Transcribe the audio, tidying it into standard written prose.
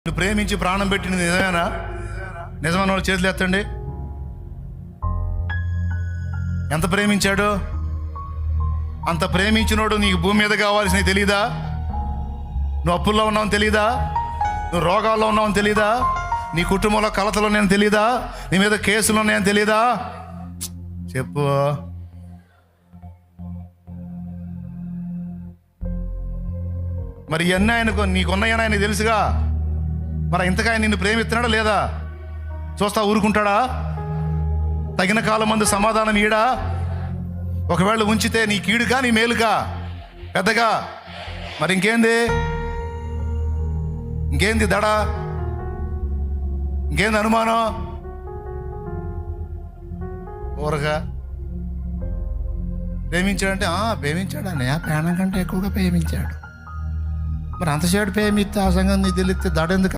నువ్వు ప్రేమించి ప్రాణం పెట్టినది నిజమేనా? నిజమైన వాళ్ళు చేతులు ఎత్తండి. ఎంత ప్రేమించాడు? అంత ప్రేమించినోడు నీకు భూమి మీద కావాల్సినవి తెలీదా? నువ్వు అప్పుల్లో ఉన్నావని తెలీదా? నువ్వు రోగాల్లో ఉన్నావని తెలీదా? నీ కుటుంబంలో కలతలు ఉన్నాయని తెలీదా? నీ మీద కేసులు ఉన్నాయని తెలీదా? చెప్పు. మరి ఇవన్నీ ఆయనకు నీకున్నాయని ఆయన తెలుసుగా. మరి ఇంతగా ఆయన నిన్ను ప్రేమిస్తున్నాడా లేదా? చూస్తా ఊరుకుంటాడా? తగిన కాలం మందు సమాధానం ఈడా? ఒకవేళ ఉంచితే నీ కీడుగా నీ మేలుగా పెద్దగా? మరి ఇంకేంది దడ? ఇంకేంది అనుమానం? ఊరగా ప్రేమించాడంటే ప్రేమించాడని ప్రాణం కంటే ఎక్కువగా ప్రేమించాడు. మరి అంతసేపు ప్రేమిస్తే ఆ సంగతి నీకు తెలిస్తే దడ ఎందుకు?